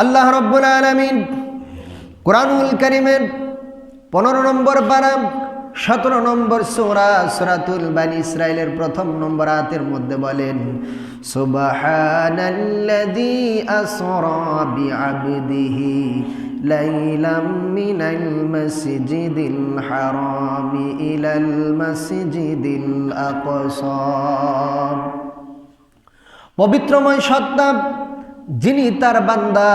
আল্লাহ রাব্বুল আলামিন কুরআনুল কারীমের 15 নম্বর পারা 17 নম্বর সূরা সূরাতুল বানি ইসরাঈলের প্রথম নম্বর আয়াতের মধ্যে বলেন, সুবহানাল্লাযী আসরা বিআবদিহি লাইলাম মিনাল মাসজিদিল হারামি ইলাল মাসজিদিল আকসা। পবিত্রময় সত্তা যিনি তার বান্দা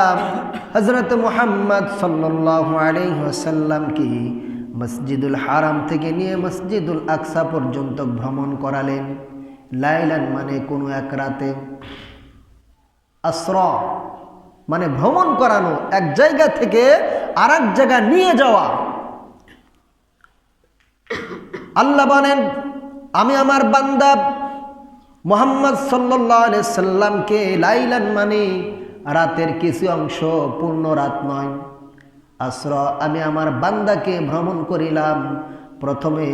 হযরত মুহাম্মদ সাল্লাল্লাহু আলাইহি ওয়াসাল্লামকে মসজিদুল হারাম থেকে নিয়ে মসজিদুল আকসা পর্যন্ত ভ্রমণ করালেন। লাইলান মানে কোনো এক রাতে, আসরা মানে ভ্রমণ করানো, এক জায়গা থেকে আরেক জায়গা নিয়ে যাওয়া। আল্লাহ বলেন, আমি আমার বান্দা মুহাম্মদ সাল্লাল্লাহু আলাইহি সাল্লামকে লাইলান মানে রাতের কিছু অংশ, পূর্ণ রাত নয়। আসরা আমি আমার বান্দাকে ভ্রমণ করিলাম প্রথমে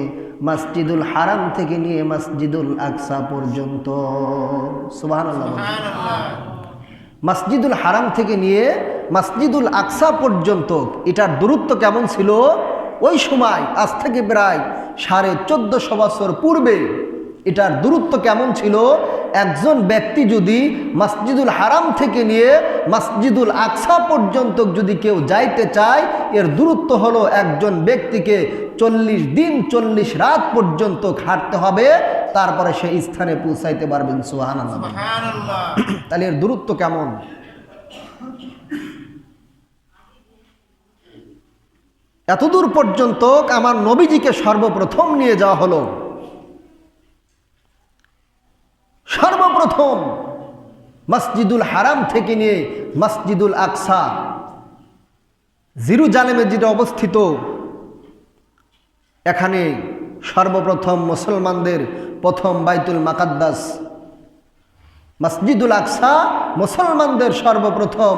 মসজিদুল হারাম থেকে নিয়ে মসজিদুল আকসা পর্যন্ত। সুবহানাল্লাহ। মসজিদুল হারাম থেকে নিয়ে মসজিদুল আকসা পর্যন্ত এটার দূরত্ব কেমন ছিল ওই সময়, আজ থেকে প্রায় 1450 বছর পূর্বে এটার দূরত্ব কেমন ছিল? একজন ব্যক্তি যদি মসজিদুল হারাম থেকে নিয়ে মসজিদুল আকসা পর্যন্ত যদি কেউ যাইতে চায়, এর দূরত্ব হলো একজন ব্যক্তিকে 40 দিন 40 রাত পর্যন্ত হাঁটতে হবে, তারপরে সেই স্থানে পৌঁছাইতে পারবেন। সুবহানাল্লাহ। তাহলে এর দূরত্ব কেমন? এতদূর পর্যন্ত আমার নবীজিকে সর্বপ্রথম নিয়ে যাওয়া হলো। সর্বপ্রথম মসজিদুল হারাম থেকে নিয়ে মসজিদুল আকসা, জেরুজালেমে যেটা অবস্থিত, এখানে সর্বপ্রথম মুসলমানদের প্রথম বাইতুল মুকাদ্দাস। মসজিদুল আকসা মুসলমানদের সর্বপ্রথম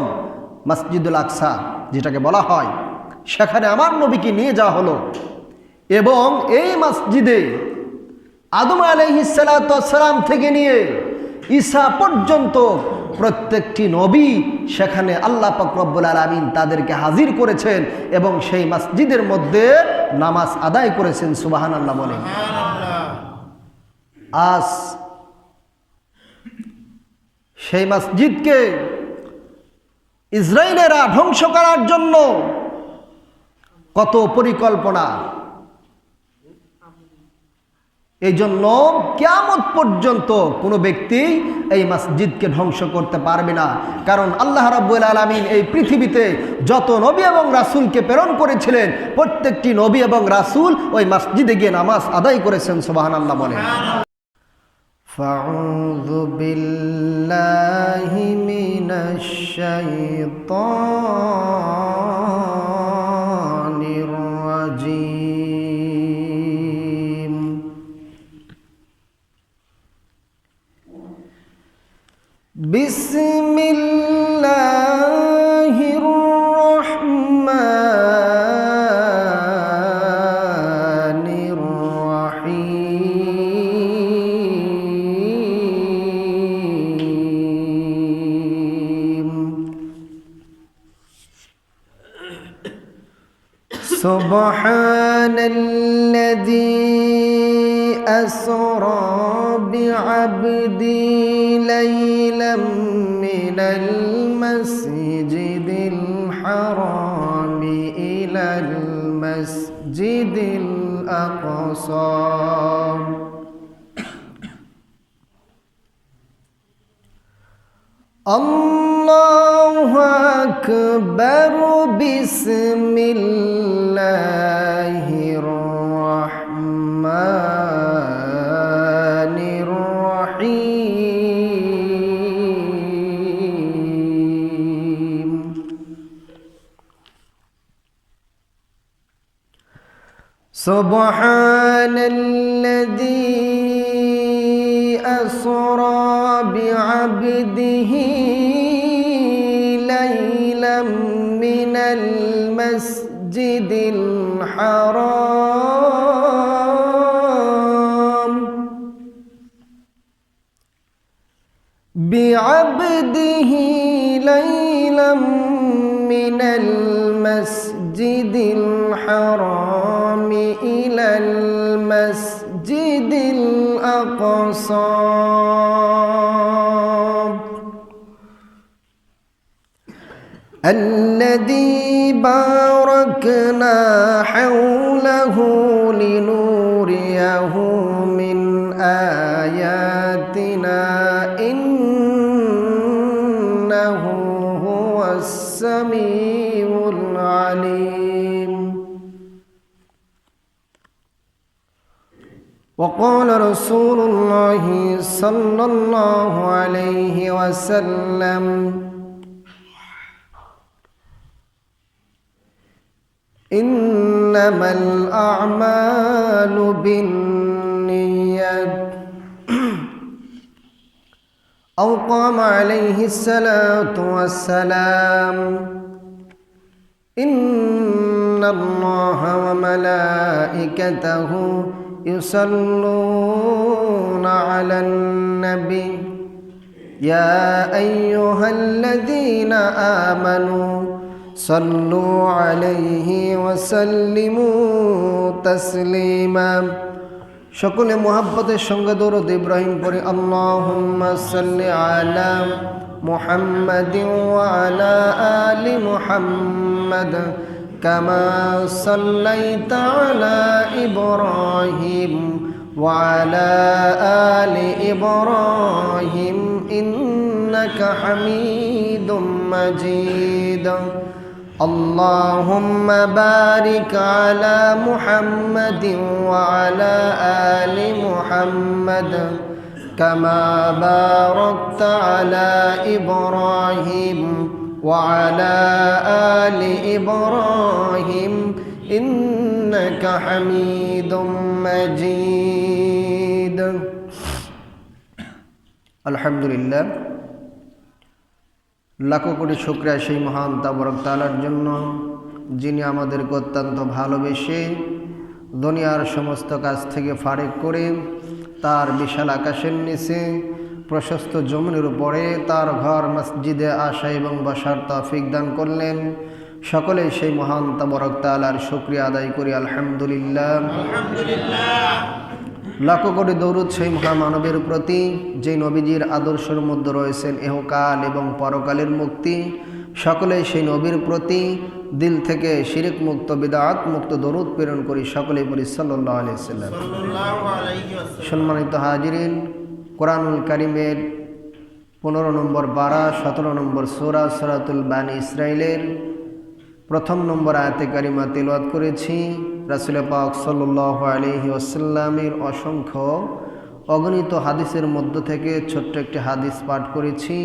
মসজিদুল আকসা যেটাকে বলা হয়, সেখানে আমার নবীকে নিয়ে যাওয়া হলো। এবং এই মসজিদে আদম আলাইহিস সালাতু ওয়াস সালাম থেকে নিয়ে ঈসা পর্যন্ত প্রত্যেকটি নবী সেখানে আল্লাহ পাক রব্বুল আলামিন তাদেরকে হাজির করেছেন এবং সেই মসজিদের মধ্যে নামাজ আদায় করেছেন। সুবহানাল্লাহ বলেন। আজ সেই মসজিদকে ইসরায়েলেরা ধ্বংস করার জন্য কত পরিকল্পনা। এই জন্য কিয়ামত পর্যন্ত কোনো ব্যক্তি এই মসজিদকে ধ্বংস করতে পারবে না। কারণ আল্লাহ রাব্বুল আলামিন এই পৃথিবীতে যত নবী এবং রাসূলকে প্রেরণ করেছিলেন, প্রত্যেকটি নবী এবং রাসূল ওই মসজিদে গিয়ে নামাজ আদায় করেছেন। সুবহানাল্লাহ বলেন। ফাউযু বিল্লাহি মিনাশ শাইতানির রাজীম। বিসমিল্লাহির রহমানির রহিম। সুবহানাল্লাযী আসরা বিআবদি লাইলাম মিনাল মাসজিদিল হারামি ইলাল মাসজিদিল আকসা। আল্লাহু আকবার। বিসমিল্লাহির রহমানির রহিম। সুবহানাল্লাযী আসরা বিআবদিহি লাইলাম মিনাল মাসজিদিল হারাম বিআবদিহি লাইলাম মাসজিদিল হারামি ইলাল মাসজিদিল আকসা الذي باركنا حوله لنوريه من آياتنا إنه هو السميع العليم وقال رسول الله صلى الله عليه وسلم إنما الأعمال بالنيات أو قام عليه الصلاة والسلام إن الله وملائكته يصلون على النبي يا أيها الذين آمنوا صلوا عليه وسلموا تسليما সকলে মুহাব্বতের সঙ্গে দরুদ ইব্রাহিম পড়ি আল্লাহুম্মা সাল্লি আলা মুহাম্মাদিন ওয়া আলা আলি মুহাম্মাদ কামা সাল্লাইতা আলা ইব্রাহিম ওয়া আলা আলি ইব্রাহিম ইন্নাকা হামিদুম মাজিদ اللهم بارك على محمد وعلى آل محمد كما باركت على إبراهيم وعلى آل إبراهيم إنك حميد مجيد الحمد لله লাখো কোটি শুকরিয়া সেই মহান তাবারক তাআলার জন্য যিনি আমাদেরকে অত্যন্ত ভালোবেসে দুনিয়ার সমস্ত কাজ থেকে ফারেক করে তার বিশাল আকাশের নিচে প্রশস্ত জমিনের উপরে তার ঘর মসজিদে আসা এবং বসার তৌফিক দান করলেন। সকলে সেই মহান তাবারক তাআলার শুকরিয়া আদায় করি আলহামদুলিল্লাহ। লাখো কোটি দরুদ সেই মহামানবের প্রতি যে নবীজির আদর্শের মধ্যে রয়েছেন ইহকাল এবং পরকালের মুক্তি। সকলে সেই নবীর প্রতি দিল থেকে শিরক মুক্ত বিদআত মুক্ত দরুদ প্রেরণ করি। সকলেই বলি সাল্লাল্লাহু আলাইহি ওয়াসাল্লাম। সম্মানিত হাজিরিন, কোরআনুল কারীমের 15 নম্বর পারা 17 নম্বর সূরা সূরাতুল বানী ইসরাইলের 1 নম্বর আয়াতে কারিমা তিলাওয়াত করেছি। রাসূল পাক সাল্লাল্লাহু আলাইহি ওয়াসাল্লামের অসংখ্য অগণিত হাদিসের মধ্য থেকে ছোট্ট একটি হাদিস পাঠ করেছি।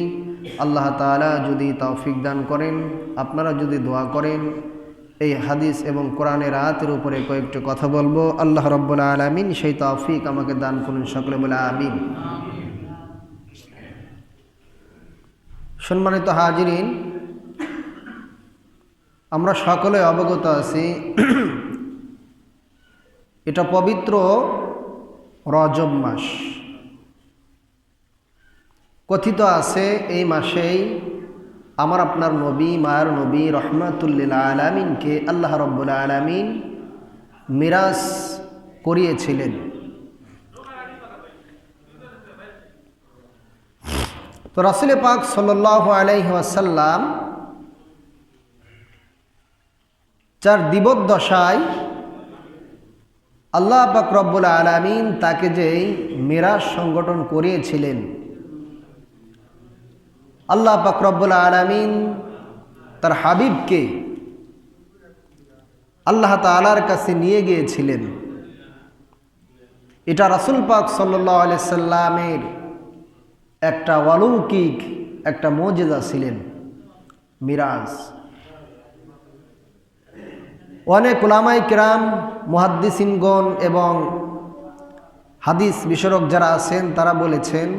আল্লাহ তাআলা যদি তৌফিক দান করেন, আপনারা যদি দোয়া করেন, এই হাদিস এবং কোরআনের আয়াতের উপরে কয়েকটি কথা বলবো। আল্লাহ রাব্বুল আলামিন সেই তৌফিক আমাকে দান করুন। সকলে বলে আমিন। সম্মানিত হাজিরিন, আমরা সকলে অবগত আছি এটা পবিত্র রজব মাস। কথিত আছে এই মাসেই আমার আপনার নবী, মায়ের নবী রহমাতুল লিল আলামিনকে আল্লাহ রাব্বুল আলামিন মিরাজ করিয়েছিলেন। তো রাসূল পাক সাল্লাল্লাহু আলাইহি ওয়াসাল্লাম যার দিবদ্দশায় আল্লাহ পাক রব্বুল আলামিন তাকে যেই মিরাজ সংগঠন করিয়েছিলেন, আল্লাহ পাক রব্বুল আলামিন তার হাবিবকে আল্লাহ তাআলার কাছে নিয়ে গিয়েছিলেন। এটা রাসূল পাক সাল্লাল্লাহু আলাইহি সাল্লামের একটা অলৌকিক একটা মুজিজা ছিলেন মিরাজ। অনেক উলামায়ে কেরাম, মুহাদ্দিসিনগণ এবং হাদিস বিশারক যারা আছেন তারা বলেছেন,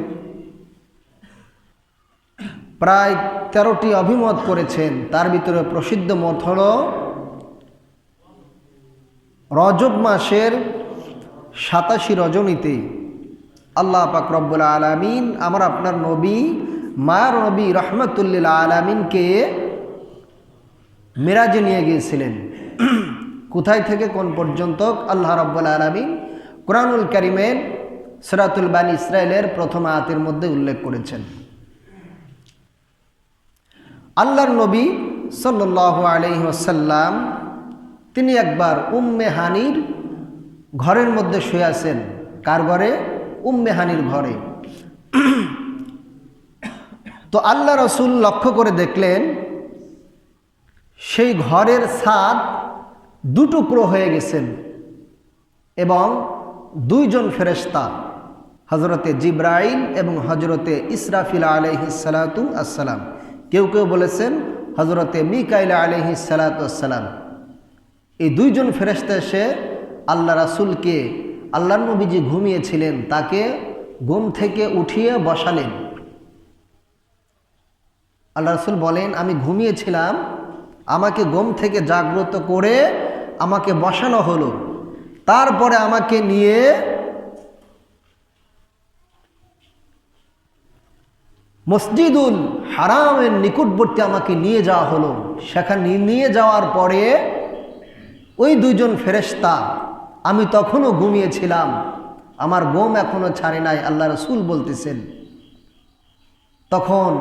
প্রায় 13টি অভিমত করেছেন। তার ভিতরে প্রসিদ্ধ মত হল রজব মাসের 87 রজনীতে আল্লাহ পাক রব্বুল আলামিন আমার আপনার নবী, মায়ের নবী রহমাতুল লিল আলামিনকে মিরাজে নিয়ে গিয়েছিলেন। কোথায় থেকে কোন পর্যন্ত আল্লাহ রাব্বুল আলামিন কোরআনুল কারীমের সূরাতুল বানী ইসরাইলের প্রথম আয়াতের মধ্যে উল্লেখ করেছেন। আল্লাহর নবী সাল্লাল্লাহু আলাইহি ওয়াসাল্লাম তিনি একবার উম্মে হানির ঘরের মধ্যে শুয়ে আছেন। কার ঘরে? উম্মে হানির ঘরে। তো আল্লাহ রাসূল লক্ষ্য করে দেখলেন সেই ঘরের ছাদ দুটুকরো হয়ে গেছেন এবং দুইজন ফেরেশতা হযরতে জিবরাইল এবং হযরতে ইসরাফিল আলাইহিস সালাতু আসসালাম, কেউ কেউ বলেছেন হযরতে মিকাইল আলাইহিস সালাতু আসসালাম, এই দুইজন ফেরেশতা এসে আল্লাহ রাসূলকে, আল্লাহর নবীজি ঘুমিয়েছিলেন তাকে ঘুম থেকে উঠিয়ে বসালেন। আল্লাহ রাসূল বলেন, আমি ঘুমিয়েছিলাম, আমাকে ঘুম থেকে জাগ্রত করে আমাকে বসানো হলো, তারপরে আমাকে নিয়ে মসজিদুল হারামের নিকটবর্তী আমাকে নিয়ে যাওয়া হলো। সেখানে নিয়ে যাওয়ার পরে ওই দুইজন ফেরেশতা, আমি তখনও ঘুমিয়েছিলাম, আমার ঘুম এখনো ছাড়ে নাই, আল্লাহ রাসূল বলতেছেন। তখন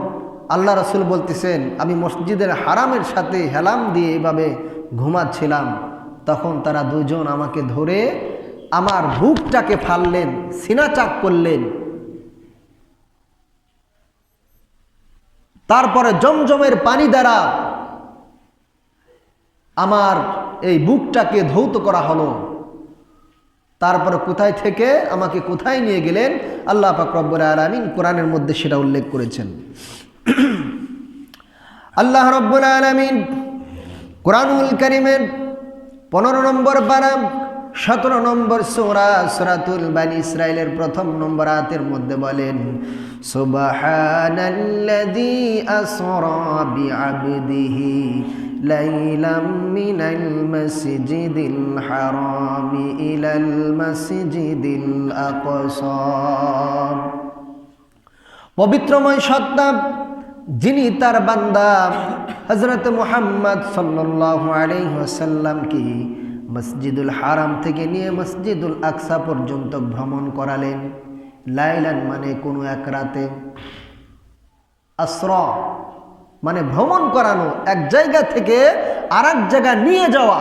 আল্লাহ রাসূল বলতেছেন, আমি মসজিদের হারামের সাথে হেলাম দিয়ে এভাবে ঘুমাচ্ছিলাম, তখন তারা দুজন আমাকে ধরে আমার বুকটাকে ফাললেন, সিনা চাক করলেন, তারপরে জমজমের পানি দ্বারা আমার এই বুকটাকে ধৌত করা হলো। তারপরে কোথায় থেকে আমাকে কোথায় নিয়ে গেলেন আল্লাহ পাক রব্বুল আলামিন কোরআনের মধ্যে সেটা উল্লেখ করেছেন। আল্লাহ রব্বুল আলামিন কোরআনুল কারীমের 15 নম্বর পারা 17 নম্বর সূরা সূরাতুল বানী ইসরাইলের প্রথম নম্বর আয়াতের মধ্যে বলেন, সুবহানাল্লাযী আসরা বিআবদিহি লাইলাম মিনাল মাসজিদিল হারামি ইলাল মাসজিদিল আকসা। পবিত্রময় সত্তা যিনি তার বান্দা হযরত মুহাম্মদ সাল্লাল্লাহু আলাইহি ওয়াসাল্লামকে মসজিদুল হারাম থেকে নিয়ে মসজিদুল আকসা পর্যন্ত ভ্রমণ করালেন। লাইলান মানে কোনো এক রাতে, আসরা মানে ভ্রমণ করানো, এক জায়গা থেকে আরেক জায়গা নিয়ে যাওয়া।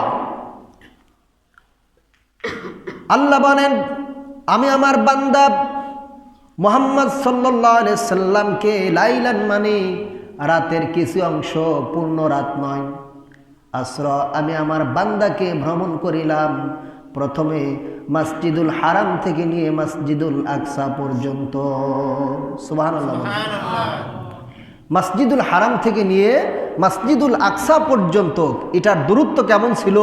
আল্লাহ বলেন, আমি আমার বান্দা মুহাম্মদ সাল্লাল্লাহু আলাইহি সাল্লামকে লাইলান মানে রাতের কিছু অংশ, পূর্ণ রাত নয়, আসরা আমি আমার বান্দাকে ভ্রমণ করিলাম প্রথমে মসজিদুল হারাম থেকে নিয়ে মসজিদুল আকসা পর্যন্ত। সুবহানাল্লাহ। মসজিদুল হারাম থেকে নিয়ে মসজিদুল আকসা পর্যন্ত এটার দূরত্ব কেমন ছিল?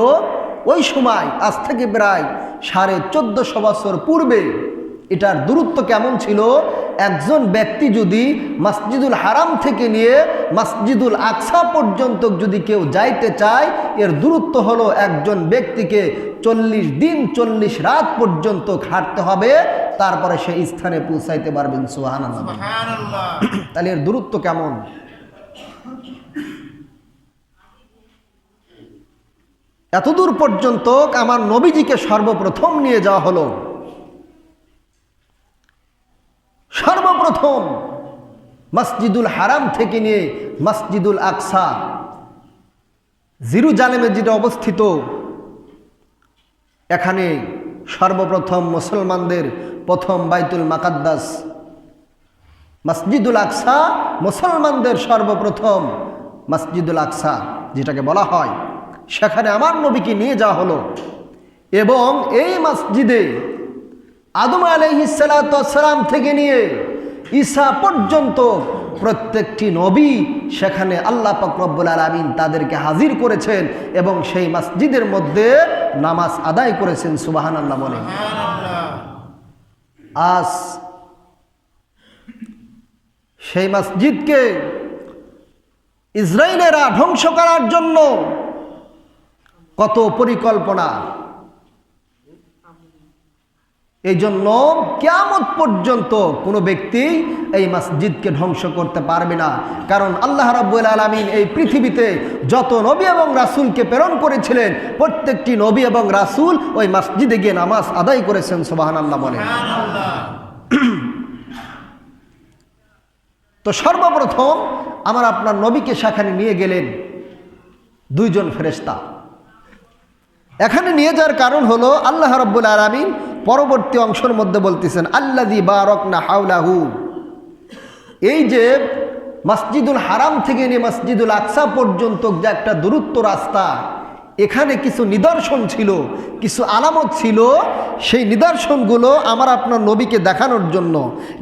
ওই সময় আজ থেকে প্রায় 1450 বছর পূর্বে এটার দূরত্ব কেমন ছিল? একজন ব্যক্তি যদি মসজিদুল হারাম থেকে নিয়ে মসজিদুল আকসা পর্যন্ত যদি কেউ যাইতে চায়, এর দূরত্ব হলো একজন ব্যক্তিকে 40 দিন 40 রাত পর্যন্ত হাঁটতে হবে, তারপরে সেই স্থানে পৌঁছাইতে পারবেন। সুবহানাল্লাহ। তাহলে এর দূরত্ব কেমন? এতদূর পর্যন্ত আমার নবীজিকে সর্বপ্রথম নিয়ে যাওয়া হলো। সর্বপ্রথম মসজিদুল হারাম থেকে নিয়ে মসজিদুল আকসা, জেরুজালেমে যেটা অবস্থিত, এখানে সর্বপ্রথম মুসলমানদের প্রথম বাইতুল মুকাদ্দাস মসজিদুল আকসা, মুসলমানদের সর্বপ্রথম মসজিদুল আকসা যেটাকে বলা হয়, সেখানে আমার নবীকে নিয়ে যাওয়া হলো। এবং এই মসজিদে আদম আলাইহিস সালাতু ওয়াস সালাম থেকে নিয়ে ঈসা পর্যন্ত প্রত্যেকটি নবী সেখানে আল্লাহ পাক রব্বুল আলামিন তাদেরকে হাজির করেছেন এবং সেই মসজিদের মধ্যে নামাজ আদায় করেছেন। সুবহানাল্লাহ বলেন। আজ সেই মসজিদকে ইসরায়েলেরা ধ্বংস করার জন্য কত পরিকল্পনা, এই জন্য কিয়ামত পর্যন্ত কোনো ব্যক্তি এই মসজিদকে ধ্বংস করতে পারবে না। কারণ আল্লাহ রাব্বুল আলামিন এই পৃথিবীতে যত নবী এবং রাসূলকে প্রেরণ করেছিলেন, প্রত্যেকটি নবী এবং রাসূল ওই মসজিদে গিয়ে নামাজ আদায় করেছেন। সুবহানাল্লাহ বলেন। তো সর্বপ্রথম আমার আপনার নবীকে সেখানে নিয়ে গেলেন দুইজন ফেরেশতা। এখানে নিয়ে যাওয়ার কারণ হলো আল্লাহ রাব্বুল আলামিন পরবর্তী অংশের মধ্যে বলতেছেন আল্লাযী বারাকনা হাওলাহু। এই যে মসজিদুল হারাম থেকে নিয়ে মসজিদুল আকসা পর্যন্ত যে একটা দূরত্ব রাস্তা, এখানে কিছু নিদর্শন ছিল, কিছু আলামত ছিল। সেই নিদর্শনগুলো আমার আপনার নবীকে দেখানোর জন্য,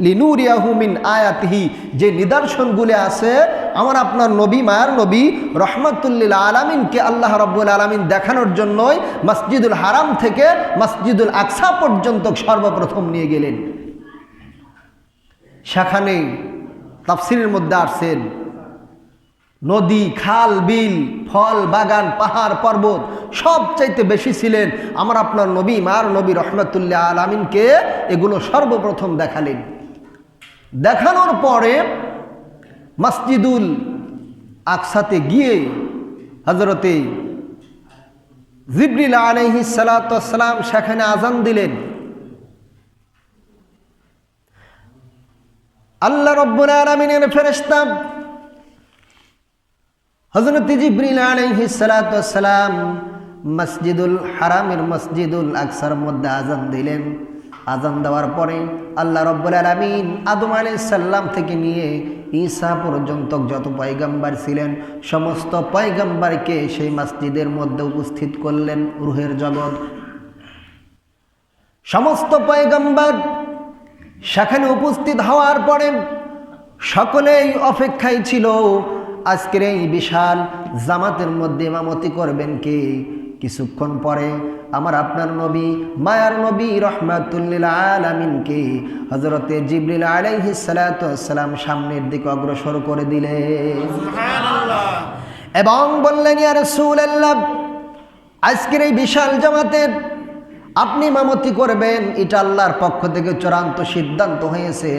লিনুরিয়াহু মিন আয়াতিহি, যে নিদর্শনগুলো আছে আমার আপনার নবী, মায়ার নবী রহমাতুল লিল আলামিনকে আল্লাহ রাব্বুল আলামিন দেখানোর জন্যই মসজিদুল হারাম থেকে মসজিদুল আকসা পর্যন্ত সর্বপ্রথম নিয়ে গেলেন। সেখানে তাফসীরের মধ্যে আসছেন নদী, খাল, বিল, ফল, বাগান, পাহাড়, পর্বত সবচাইতে বেশি ছিলেন আমার আপনার নবী, মার নবী রহমাতুল লিল আলামিনকে এগুলো সর্বপ্রথম দেখালেন। দেখানোর পরে মসজিদুল আকসাতে গিয়ে হযরতে জিবরিল আলাইহিস সালাতু ওয়াস সালাম সেখানে আযান দিলেন। আল্লাহ রাব্বুল আলামিনের ফেরেশতা হযরত জিবরিল আলাইহিস সালাতু ওয়াস সালাম মসজিদুল হারামের মসজিদুল আকসার মধ্যে আযান দিলেন। আযান দেওয়ার পরে আল্লাহ রাব্বুল আলামিন আদম আলাইহিস সালাম থেকে নিয়ে ঈসা পর্যন্ত যত পয়গম্বর ছিলেন সমস্ত পয়গম্বরকে সেই মসজিদের মধ্যে উপস্থিত করলেন। রূহের জগৎ, সমস্ত পয়গম্বর সেখানে উপস্থিত হওয়ার পরে সকলেই অপেক্ষায় ছিল আজকের এই বিশাল জামাতের মধ্যে ইমামতি করবেন কে। কিছুক্ষণ পরে আমার আপনার নবী, মায়ার নবী রহমাতুল লিল আলামিনকে হযরতে জিবরিল আলাইহিস সালাতু ওয়াস সালাম সামনের দিকে অগ্রসর করে দিলেন। সুবহানাল্লাহ। এবং বললেন, ইয়া রাসূলুল্লাহ, আজকের এই বিশাল জামাতের আপনি ইমামতি করবেন, এটা আল্লাহর পক্ষ থেকে চূড়ান্ত সিদ্ধান্ত হয়েছে।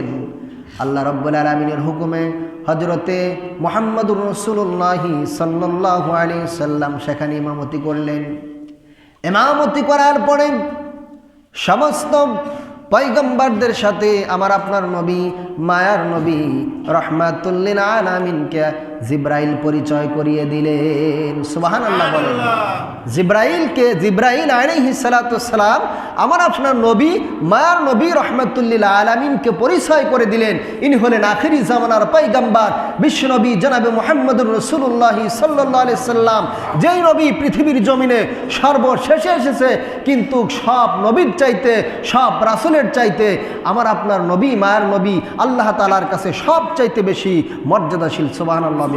আল্লাহ রাব্বুল আলামিনের হুকুমে হযরতে মুহাম্মদুর রাসূলুল্লাহ সাল্লাল্লাহু আলাইহি সাল্লাম সেখানে ইমামতি করলেন। ইমামতি করার পরে সমস্ত পয়গম্বরদের সাথে আমার আপনার নবী, মায়ার নবী রহমাতুল লিল আলামিনকে জিব্রাইল পরিচয় করিয়ে দিলেন। সুবহানাল্লাহ বলেন। জিব্রাইল আলাইহিস সালাতু ওয়াস সালাম আমার আপনার নবী, মায়ার নবী রহমাতুল লিল আলামিনকে পরিচয় করে দিলেন। ইনি হলেন আখিরি জামানার পয়গম্বর বিশ্বনবী জনাবে মুহাম্মদুর রাসূলুল্লাহ সাল্লাল্লাহু আলাইহি সাল্লাম, যেই নবী পৃথিবীর জমিনে সর্বশেষে এসেছে, কিন্তু সব নবীর চাইতে, সব রাসূলের চাইতে আমার আপনার নবী, মায়ার নবী আল্লাহ তাআলার কাছে সব চাইতে বেশি মর্যাদাশীল। সুবহানাল্লাহ।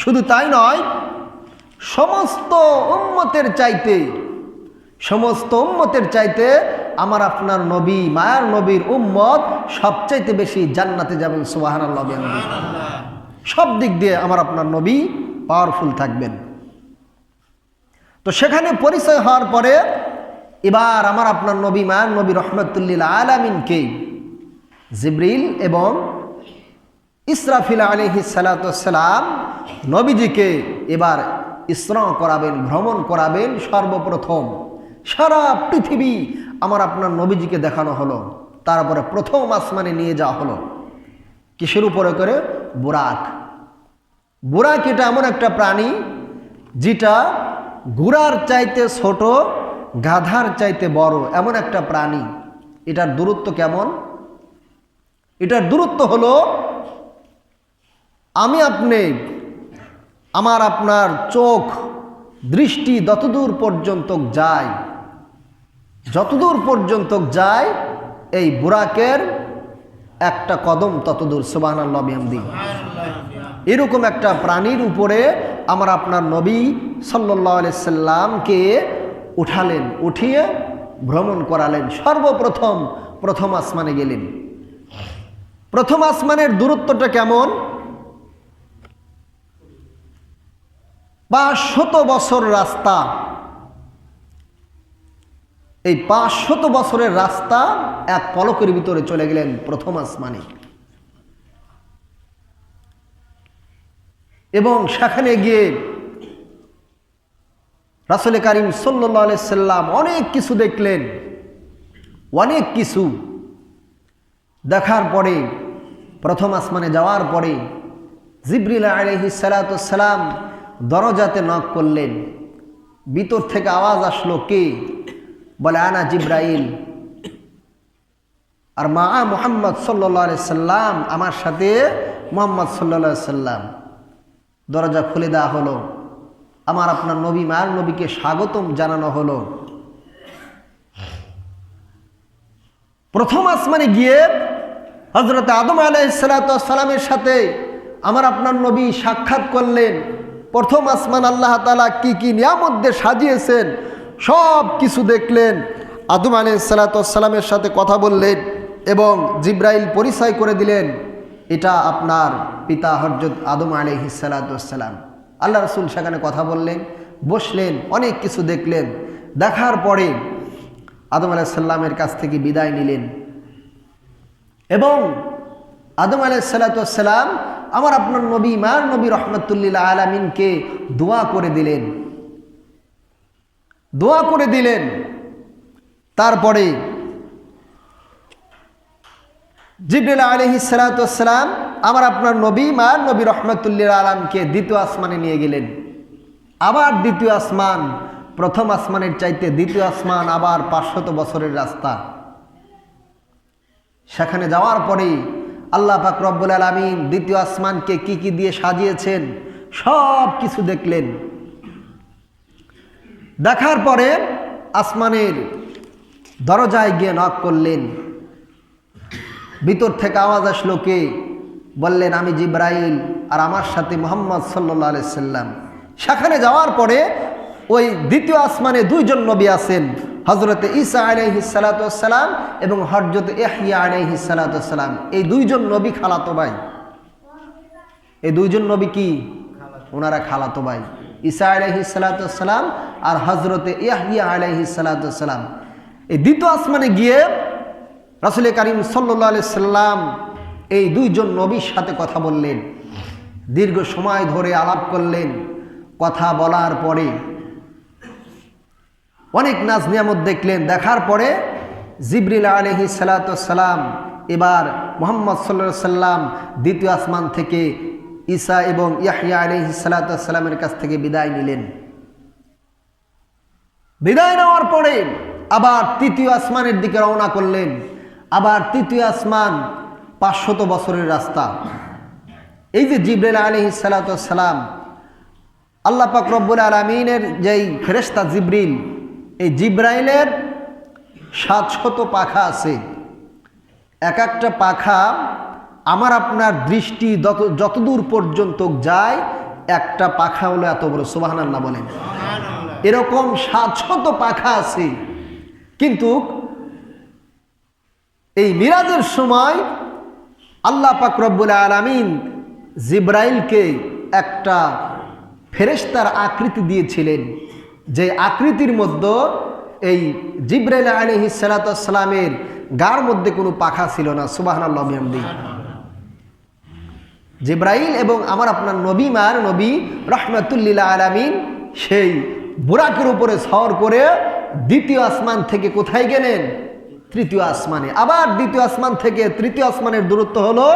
শুধু তাই নয়, সমস্ত উম্মতের চাইতে আমার আপনার নবী, মায়ার নবীর উম্মত সবচাইতে বেশি জান্নাতে যাবেন। সুবহানাল্লাহ। সব দিক দিয়ে আমার আপনার নবী পাওয়ারফুল থাকবেন। তো সেখানে পরিচয় হওয়ার পরে এবার আমার আপনার নবী, মায়ার নবী রহমাতুল লিল আলামিনকে জিবরিল এবং ইসরাফিল আলাইহিস সালাতু ওয়াস সালাম নবীজিকে এবার ইসরা করাবেন, ভ্রমণ করাবেন। সর্বপ্রথম সারা পৃথিবী আমার আপনার নবীজিকে দেখানো হলো। তারপরে প্রথম আসমানে নিয়ে যাওয়া হলো কিসের উপরে করে? বুরাক। বুরাক এটা এমন একটা প্রাণী যেটা ঘোড়ার চাইতে ছোট, গাধার চাইতে বড়, এমন একটা প্রাণী। এটার দূরত্ব কেমন? এটার দূরত্ব হলো আমি আপনি, আমার আপনার চোখ, দৃষ্টি যতদূর পর্যন্ত যায় এই বুরাকের একটা কদম ততদূর। সুবহানাল্লাহ বিহামদিহি। এরকম একটা প্রাণীর উপরে আমার আপনার নবী সাল্লাল্লাহু আলাইহি সাল্লামকে উঠালেন, উঠিয়ে ভ্রমণ করালেন। সর্বপ্রথম প্রথম আসমানে গেলেন। প্রথম আসমানের দূরত্বটা কেমন? 500 বছর রাস্তা। এই 500 বছরের রাস্তা এক পলকের ভিতরে চলে গেলেন প্রথম আসমানে। এবং সেখানে গিয়ে রাসূল করিম সাল্লাল্লাহু আলাইহি সাল্লাম অনেক কিছু দেখলেন। অনেক কিছু দেখার পরে প্রথম আসমানে যাওয়ার পরে জিবরিল আলাইহিস সালাতু ওয়াস সালাম দরজাতে নক করলেন। ভিতর থেকে আওয়াজ আসলো, কে? বলে আনা জিব্রাইল। আর মা মুহাম্মদ সাল্লাল্লাহু আলাইহি সাল্লাম, আমার সাথে মুহাম্মদ সাল্লাল্লাহু আলাইহি সাল্লাম। দরজা খুলে দেওয়া হলো। আমার আপনার নবী মার নবীকে স্বাগতম জানানো হলো। প্রথম আসমানে গিয়ে হযরত আদম আলাইহিস সালাতু ওয়াস সালামের সাথে আমার আপনার নবী সাক্ষাৎ করলেন। প্রথম আসমান আল্লাহ তাআলা কি কি নিয়ামত দিয়ে সাজিয়েছেন সব কিছু দেখলেন। আদম আলাইহিস সালাতু ওয়াস সালামের সাথে কথা বললেন এবং জিব্রাইল পরিচয় করে দিলেন, এটা আপনার পিতা হযরত আদম আলাইহিস সালাতু ওয়াস সালাম। আল্লাহ রাসূল সেখানে কথা বললেন, বসলেন, অনেক কিছু দেখলেন। দেখার পরে আদম আলাইহিস সালামের কাছ থেকে বিদায় নিলেন এবং আদম আলাইহিস সালাতু ওয়াস সালাম আমার আপনার নবী মার নবী রাহমাতুল্লিল আলামিনকে দোয়া করে দিলেন। দোয়া করে দিলেন। তারপরে জিবরিল আলাইহিস সালাতু ওয়াস সালাম আমার আপনার নবী মার নবী রাহমাতুল্লিল আলামিনকে দ্বিতীয় আসমানে নিয়ে গেলেন। আবার দ্বিতীয় আসমান, প্রথম আসমানের চাইতে দ্বিতীয় আসমান আবার 500 বছরের রাস্তা। সেখানে যাওয়ার পরে আল্লাহ পাক রব্বুল আলামিন দ্বিতীয় আসমানকে কি কি দিয়ে সাজিয়েছেন সব কিছু দেখলেন। দেখার পরে আসমানের দরজায় গিয়ে নক করলেন। ভিতর থেকে আওয়াজ আসলো, কে? বললেন আমি জিব্রাইল, আর আমার সাথে মুহাম্মদ সাল্লাল্লাহু আলাইহি সাল্লাম। সেখানে যাওয়ার পরে ওই দ্বিতীয় আসমানে দুইজন নবী আছেন, হযরত ঈসা আলাইহিস সালাতু ওয়াস সালাম এবং হযরত ইয়াহইয়া আলাইহিস সালাতু ওয়াস সালাম। এই দুইজন নবী খালাতো ভাই। এই দুইজন নবী কি? ওনারা খালাতো ভাই, ঈসা আলাইহিস সালাতু ওয়াস সালাম আর হযরত ইয়াহইয়া আলাইহিস সালাতু ওয়াস সালাম। এই দ্বিতীয় আসমানে গিয়ে রাসূল করিম সাল্লাল্লাহু আলাইহি সাল্লাম এই দুইজন নবীর সাথে কথা বললেন। দীর্ঘ সময় ধরে আলাপ করলেন। কথা বলার পরে অনেক নাজ নিয়ামত দেখলেন। দেখার পরে জিবরিল আলাইহিস সালাতু ওয়াস সালাম এবার মুহাম্মদ সাল্লাল্লাহু আলাইহি সাল্লাম দ্বিতীয় আসমান থেকে ঈসা এবং ইয়াহইয়া আলাইহিস সালাতু ওয়াস সালামের কাছ থেকে বিদায় নিলেন। বিদায় নেওয়ার পরে আবার তৃতীয় আসমানের দিকে রওনা করলেন। আবার তৃতীয় আসমান 500 বছরের রাস্তা। এই যে জিবরিল আলাইহিস সালাতু ওয়াস সালাম, আল্লাহ পাক রব্বুল আলামিনের যেই ফেরেশতা জিবরিল, এই জিব্রাইলের 700 পাখা আছে। এক একটা পাখা আমার আপনার দৃষ্টি যতদূর পর্যন্ত যায়, একটা পাখা হলো এত বড়। সুবহানাল্লাহ বলেন। এরকম 700 পাখা আছে। কিন্তু এই মিরাজের সময় আল্লাহ পাক রব্বুল আলামিন জিব্রাইলকে একটা ফেরেশতার আকৃতি দিয়েছিলেন, যে আকৃতির মধ্যে এই জিব্রাইল আলাইহিস সালাতু ওয়াস সালামের গার মধ্যে কোনো পাখা ছিল না। সুবহানাল্লাহ বিহামদিহি। জিব্রাইল এবং আমার আপনার নবী মার নবী রাহমাতুল্লিল আলামিন সেই বুরাকের উপরে সওয়ার করে দ্বিতীয় আসমান থেকে কোথায় গেলেন? তৃতীয় আসমানে। আবার দ্বিতীয় আসমান থেকে তৃতীয় আসমানের দূরত্ব হলো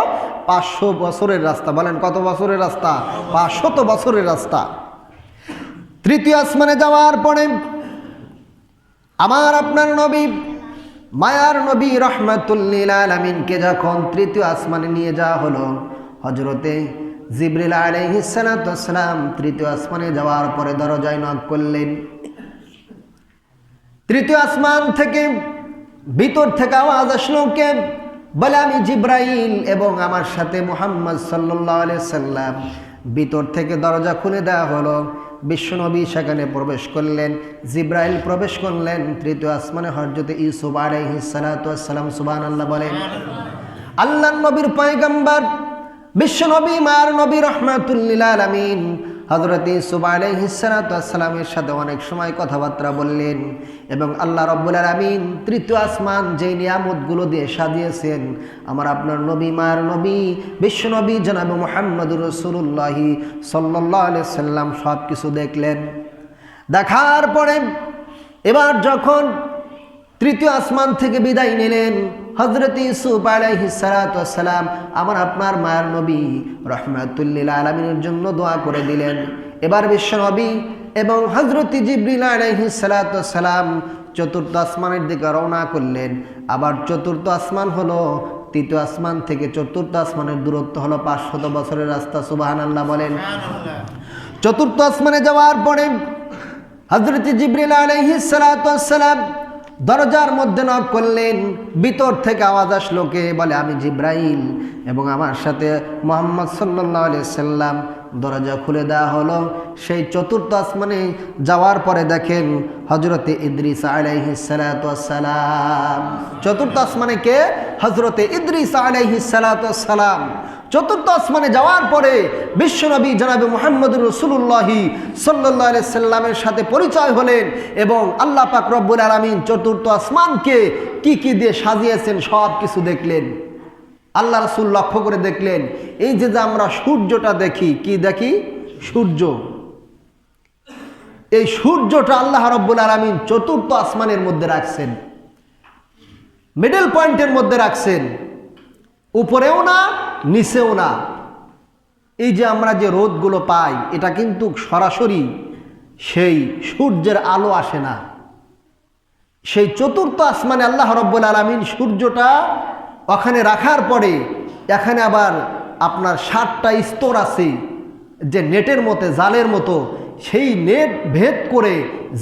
500 বছরের রাস্তা। বলেন কত বছরের রাস্তা? 500 বছরের রাস্তা। তৃতীয় আসমানে যাওয়ার পরে আমার আপনার নবী মায়ার নবী রাহমাতুল্লিল আলামিনকে যখন তৃতীয় আসমানে নিয়ে যাওয়া হলো, হযরতে জিবরিল আলাইহিস সালাতু ওয়াস সালাম তৃতীয় আসমানে যাওয়ার পরে দরজায় নক করলেন। তৃতীয় আসমান থেকে ভিতর থেকে আওয়াজ আসলো, কে? বলে আমি জিব্রাইল এবং আমার সাথে মুহাম্মদ সাল্লাল্লাহু আলাইহি সাল্লাম। ভিতর থেকে দরজা খুলে দেওয়া হলো। বিশ্বনবী সেখানে প্রবেশ করলেন। জিব্রাইল প্রবেশ করলেন তৃতীয় আসমানে হযরত ইউসুফ আলাইহিস সালাতু ওয়াস সালাম। সুবহানাল্লাহ বলেন। আল্লাহর নবীর পয়গম্বর বিশ্বনবী মার নবী রাহমাতুল্লিল আলামিন হযরত ইউসুফ আলাইহিস সালাতু ওয়াস সালামের সাথে অনেক সময় কথাবার্তা বললেন এবং আল্লাহ রাব্বুল আলামিন তৃতীয় আসমান যেই নিয়ামতগুলো দিয়ে সাজিয়েছেন আমার আপনার নবী মার নবী বিশ্ব নবী জনাব মুহাম্মদুর রাসূলুল্লাহ সাল্লাল্লাহু আলাইহি সাল্লাম সব কিছু দেখলেন। দেখার পরে এবার যখন তৃতীয় আসমান থেকে বিদায় নিলেন হযরত ইউসুফ আলাইহিস সালাতু ওয়াস সালাম আমার আপনার মায়ের নবী রাহমাতুল লিল আলামিনের জন্য দোয়া করে দিলেন। এবার বিশ্ব নবী এবং হযরত জিবরিল আলাইহিস সালাতু ওয়াস সালাম চতুর্থ আসমানের দিকে রওনা করলেন। আবার চতুর্থ আসমান হলো তৃতীয় আসমান থেকে চতুর্থ আসমানের দূরত্ব হলো 500 বছরের রাস্তা। সুবহানাল্লাহ বলেন। চতুর্থ আসমানে যাওয়ার পরে হযরত জিবরিল আলাইহিস সালাতু ওয়াস সালাম দরজার মধ্যে নক করলেন। ভিতর থেকে আওয়াজ আসলো, কে? বলে আমি জিব্রাইল এবং আমার সাথে মুহাম্মদ সাল্লাল্লাহু আলাইহি সাল্লাম। দরজা খুলে দেওয়া হলো। সেই চতুর্থ আসমানে যাওয়ার পরে দেখেন হযরতে ইদ্রিস আলাইহিস সালাতু ওয়াস সালাম। চতুর্থ আসমানে কে? হযরতে ইদ্রিস আলাইহিস সালাতু ওয়াস সালাম। চতুর্থ আসমানে যাওয়ার পরে বিশ্বনবী জনাবে মুহাম্মদুর রাসূলুল্লাহ সাল্লাল্লাহু আলাইহি সাল্লামের সাথে পরিচয় হলেন এবং আল্লাহ পাক রব্বুল আলামিন চতুর্থ আসমানকে কি কি দিয়ে সাজিয়েছেন সব কিছু দেখলেন। আল্লাহ রাসূল লক্ষ্য করে দেখলেন এই যে আমরা সূর্যটা দেখি, কি দেখি? সূর্য। এই সূর্যটা আল্লাহ রাব্বুল আলামিন চতুর্থ আসমানের মধ্যে রাখছেন, মিডল পয়েন্টের মধ্যে রাখছেন, উপরেও না নিচেও না। এই যে আমরা যে রোদগুলো পাই এটা কিন্তু সরাসরি সেই সূর্যের আলো আসে না। সেই চতুর্থ আসমানে আল্লাহ রাব্বুল আলামিন সূর্যটা ওখানে রাখার পরে এখানে আবার আপনার 7টা স্তর আছে যে নেটের মতো, জালের মতো। সেই নেট ভেদ করে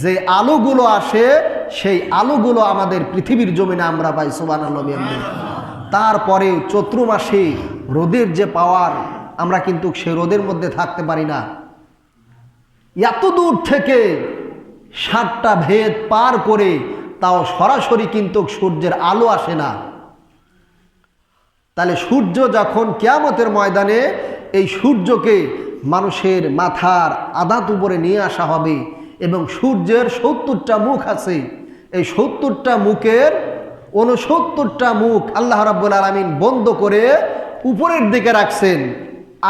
যে আলোগুলো আসে সেই আলোগুলো আমাদের পৃথিবীর জমিনে আমরা পাই। সুবহানাল্লাহ। তারপরে চৈত্র মাসে রোদের যে পাওয়ার, আমরা কিন্তু সেই রোদের মধ্যে থাকতে পারি না। এত দূর থেকে 7টা ভেদ পার করে তাও সরাসরি কিন্তু সূর্যের আলো আসে না। তাহলে সূর্য যখন কিয়ামতের ময়দানে এই সূর্যকে মানুষের মাথার আধাত উপরে নিয়ে আসা হবে এবং সূর্যের 70টা মুখ আছে। এই 70টা মুখের 69টা মুখ আল্লাহ রাব্বুল আলামিন বন্ধ করে উপরের দিকে রাখছেন,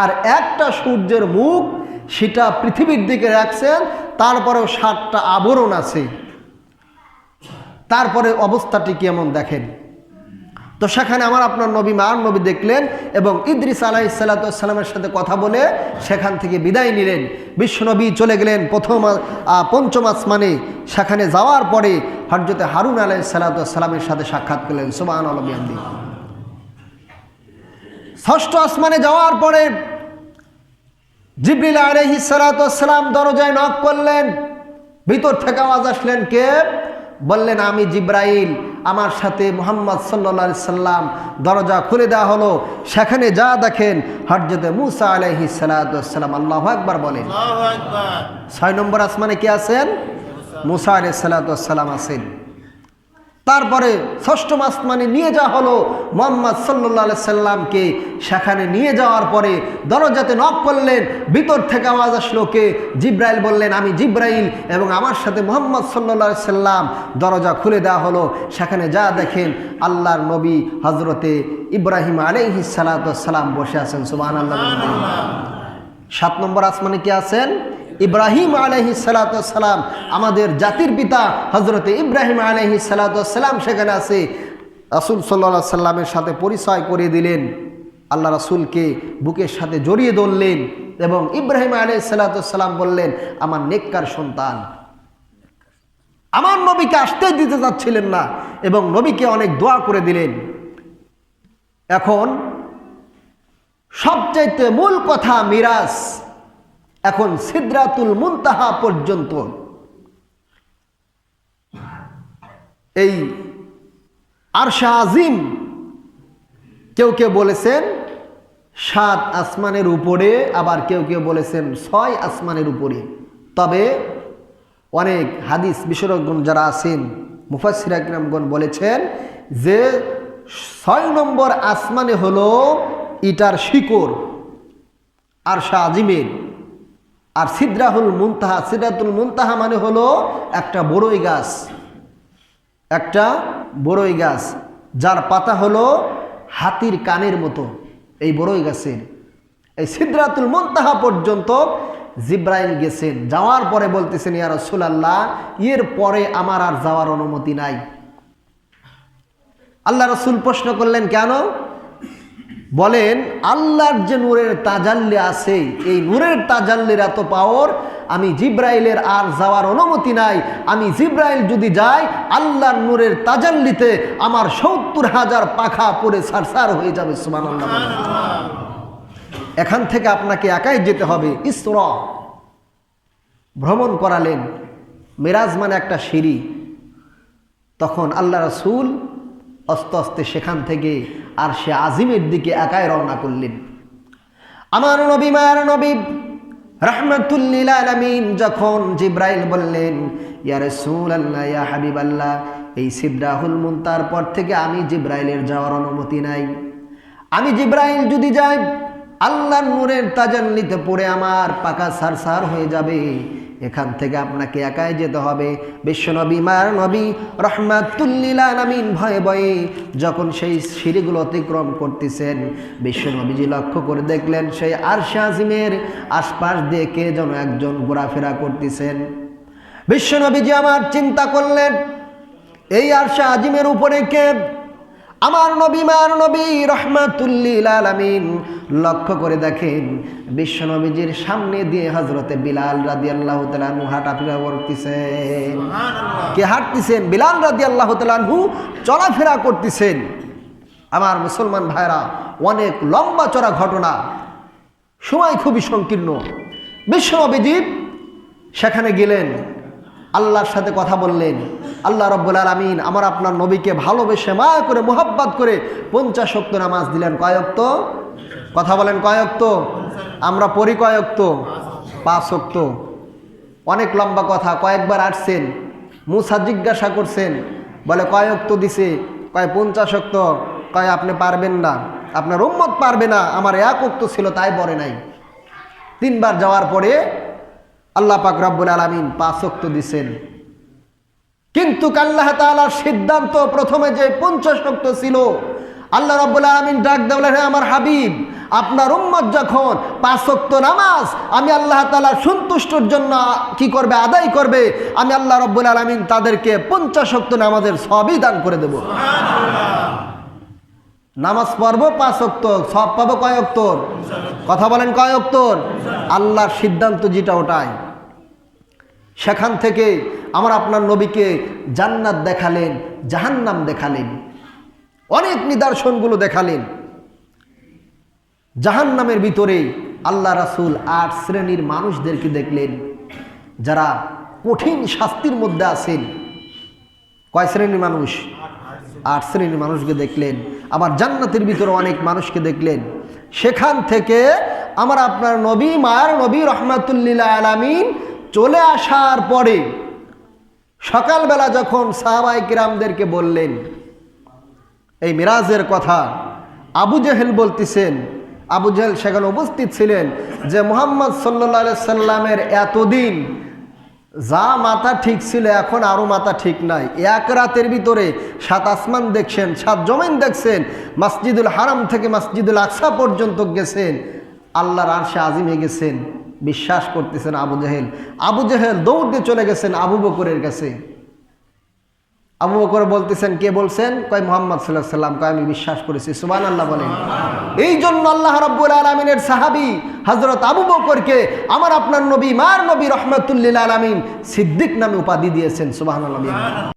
আর একটা সূর্যের মুখ সেটা পৃথিবীর দিকে রাখছেন। তারপরেও 7টা আবরণ আছে। তারপরে অবস্থাটি কেমন দেখেন তো। সেখানে আমার আপনার নবী মার নবী দেখলেন এবং ইদ্রিস আলাইহিস সালাতু ওয়াস সালামের সাথে কথা বলে সেখান থেকে বিদায় নিলেন। বিশ্বনবী চলে গেলেন পঞ্চম আসমানে। সেখানে যাওয়ার পরে হযরত হারুন আলাইহিস সালাতু ওয়াস সালামের সাথে সাক্ষাৎ করলেন। সুবহানাল্লাহ। ষষ্ঠ আসমানে যাওয়ার পরে জিবরিল আলাইহিস সালাতু ওয়াস সালাম দরজায় নক করলেন। ভিতর থেকে আওয়াজ আসলেন, কে? বললেন আমি জিব্রাইল, আমার সাথে মুহাম্মদ সাল্লাল্লাহু আলাইহি সাল্লাম। দরজা খুলে দেওয়া হলো। সেখানে যা দেখেন হযরত মূসা আলাইহিস সালাতু ওয়াস সালাম। আল্লাহু আকবার বলেন। আল্লাহু আকবার। 6 নম্বর আসমানে কে আছেন? মূসা আলাইহিস সালাতু ওয়াস সালাম আছেন। তারপরে ষষ্ঠম আসমানে নিয়ে যাওয়া হলো মুহাম্মদ সাল্লাল্লাহু আলাইহি সাল্লামকে। সেখানে নিয়ে যাওয়ার পরে দরজাতে নক করলেন। ভিতর থেকে আওয়াজ আসলো, কে? জিব্রাইল বললেন আমি জিব্রাইল এবং আমার সাথে মুহাম্মদ সাল্লাল্লাহু আলাইহি সাল্লাম। দরজা খুলে দেওয়া হলো। সেখানে যা দেখেন আল্লাহর নবী হযরতে ইব্রাহিম আলাইহিস সালাতু ওয়াস সালাম বসে আছেন। সুবহানাল্লাহ। 7 নম্বর আসমানে কে আছেন? ইব্রাহিম আলাইহিস সালাতু ওয়াস সালাম, আমাদের জাতির পিতা হযরতে ইব্রাহিম আলাইহিস সালাতু ওয়াস সালাম সেখানে আছে। রাসূল সাল্লাল্লাহু আলাইহি সাল্লামের সাথে পরিচয় করিয়ে দিলেন। আল্লাহ রাসূলকে বুকের সাথে জড়িয়ে ধরলেন এবং ইব্রাহিম আলাইহিস সালাতু ওয়াস সালাম বললেন আমার নেককার সন্তান। আমার নবীকে আসতে দিতে চাচ্ছিলেন না এবং নবীকে অনেক দোয়া করে দিলেন। এখন সবচাইতে মূল কথা মিরাজ। এখন সিদরাতুল মুনতাহা পর্যন্ত এই আরশে আজিম কেউ কেউ বলেছেন 7 আসমানের উপরে, আবার কেউ কেউ বলেছেন 6 আসমানের উপরে। তবে অনেক হাদিস বিশেষজ্ঞ যারা আছেন মুফাসসির ইকরামগণ বলেছেন যে 6 নম্বর আসমানে হলো ইটার শিকড় আরশে আজিমের। আর সিদরাতুল মুনতাহা, সিদরাতুল মুনতাহা মানে হলো একটা বড়ই গাছ, একটা বড়ই গাছ যার পাতা হলো হাতির কানের মতো। এই বড়ই গাছের এই সিদরাতুল মুনতাহা পর্যন্ত জিব্রাইল গেছেন। যাওয়ার পরে বলতেছেন, ইয়া রাসূলুল্লাহ, এর পরে আমার আর যাওয়ার অনুমতি নাই। আল্লাহ রাসূল প্রশ্ন করলেন, কেন? বলেন, আল্লাহর যে নূরের তাজাল্লি আছে, এই নূরের তাজাল্লির এত পাওয়ার, আমি জিব্রাইলের আর যাওয়ার অনুমতি নাই। আমি জিব্রাইল যদি যাই, আল্লাহর নূরের তাজাল্লিতে আমার ৭০,০০০ পাখা পড়ে সারসার হয়ে যাবে। সুবহানাল্লাহ। এখান থেকে আপনাকে একাই যেতে হবে। ইসরা ভ্রমণ করালেন, মেরাজ মানে একটা সিঁড়ি। তখন আল্লাহ রাসূল আস্তে আস্তে সেখান থেকে আরশে আজিমের দিকে একাই রওনা করলেন। আমার নবী, মায়ার নবী রাহমাতুল লিল আলামিন যখন জিব্রাইল বললেন, ইয়া রাসূলুল্লাহ, ইয়া হাবিবাল্লাহ, এই সিদরাতুল মুনতাহার পর থেকে আমি জিব্রাইলের যাওয়ার অনুমতি নাই। আমি জিব্রাইল যদি যাই, আল্লাহর নূরের তাজাল্লিতে পড়ে আমার পাকা সারসার হয়ে যাবে। এখান থেকে আপনাকে একাই যেতে হবে। বিশ্বনবী, মায়ার নবী রাহমাতুল লিল আলামিন ভয়ে ভয়ে যখন সেই সিঁড়িগুলো অতিক্রম করতেছেন, বিশ্বনবীজি লক্ষ্য করে দেখলেন সেই আরশে আজিমের আশপাশ দিয়ে কে যেন একজন ঘোরাফেরা করতেছেন। বিশ্বনবীজি আমার চিন্তা করলেন, এই আরশে আজিমের উপরে কে? আমার নবী, মায়ার নবী রাহমাতুল লিল আলামিন লক্ষ্য করে দেখেন বিশ্বনবীজির সামনে দিয়ে হযরতে বিলাল রাদিয়াল্লাহু তাআলা আনহু হাঁটাফেরা করতেছেন। কে হাঁটতেছেন? বিলাল রাদিয়াল্লাহু তাআলা আনহু চলাফেরা করতেছেন। আমার মুসলমান ভাইরা, অনেক লম্বা চড়া ঘটনা, সময় খুবই সংকীর্ণ। বিশ্বনবীজি সেখানে গেলেন, আল্লাহর সাথে কথা বললেন। আল্লাহ রাব্বুল আলামিন আমার আপনার নবীকে ভালোবেসে মায়া করে মোহাব্বত করে 50 ওয়াক্ত নামাজ দিলেন। কয় ওয়াক্ত? কথা বলেন, কয় ওয়াক্ত? আমরা পড়ি কয় ওয়াক্ত? 5 ওয়াক্ত। অনেক লম্বা কথা, কয়েকবার আসছেন। মুসা জিজ্ঞাসা করছেন, বলে কয় ওয়াক্ত দিছে? কয় 50 ওয়াক্ত। কয় আপনি পারবেন না, আপনার উম্মত পারবে না, আমার 1 ওয়াক্ত ছিল তাই পড়ে নাই। 3 বার যাওয়ার পরে আল্লাহ পাক রব্বুল আলামিন 5 ওয়াক্ত দিছেন। কিন্তু আল্লাহ তাআলার সিদ্ধান্ত প্রথমে যে 50 ওয়াক্ত ছিল, আল্লাহ রাব্বুল আলামিন ডাক দেওয়া, হে আমার হাবিব, আপনার উম্মত যখন 5 ওয়াক্ত নামাজ আমি আল্লাহ তাআলার সন্তুষ্টির জন্য কি করবে? আদায় করবে, আমি আল্লাহ রাব্বুল আলামিন তাদেরকে 50 ওয়াক্ত নামাজের সওয়াবই দান করে দেব। নামাজ পড়বো 5 ওয়াক্ত, সওয়াব পাবো কয় ওয়াক্ত? কথা বলেন, কয় ওয়াক্ত? আল্লাহর সিদ্ধান্ত যেটা ওটাই। সেখান থেকে আমার আপনার নবীকে জান্নাত দেখালেন, জাহান্নাম দেখালেন, অনেক নিদর্শনগুলো দেখালেন। জাহান্নামের ভিতরে আল্লাহ রাসূল 8 শ্রেণীর মানুষদেরকে দেখলেন যারা কঠিন শাস্তির মধ্যে আছেন। কয় শ্রেণীর মানুষ? 8 শ্রেণীর মানুষকে দেখলেন। আবার জান্নাতের ভিতরে অনেক মানুষকে দেখলেন। সেখান থেকে আমার আপনার নবী, মায়ার নবী রাহমাতুল লিল আলামিন চলে আসার পরে সকালবেলা যখন সাহাবায়ে কিরামদেরকে বললেন এই মিরাজের কথা, আবু জেহেল বলতেছেন, আবু জেহেল সেখানে উপস্থিত ছিলেন, যে মুহাম্মদ সাল্লাল্লাহু আলাইহি সাল্লামের এতদিন যা মাথা ঠিক ছিল এখন আরও মাথা ঠিক নাই। 1 রাতের ভিতরে 7 আসমান দেখছেন, 7 জমিন দেখছেন, মসজিদুল হারাম থেকে মসজিদুল আকসা পর্যন্ত গেছেন, আল্লাহর আরশে আজিমে গেছেন। বিশ্বাস করতেছেন আবু জেহেল। আবু জেহেল দৌড়তে চলে গেছেন আবু বকরের কাছে। আবু বকর বলতেছেন, কে বলছেন? কয় মুহাম্মদ সাল্লাল্লাহু আলাইহি সাল্লাম। কয় আমি বিশ্বাস করেছি। সুবহানাল্লাহ বলেন। এই জন্য আল্লাহ রাব্বুল আলামিনের সাহাবী হযরত আবু বকরকে আমার আপনার নবী, মার নবী রাহমাতুল লিল আলামিন সিদ্দিক নামে উপাধি দিয়েছেন। সুবহানাল্লাহ।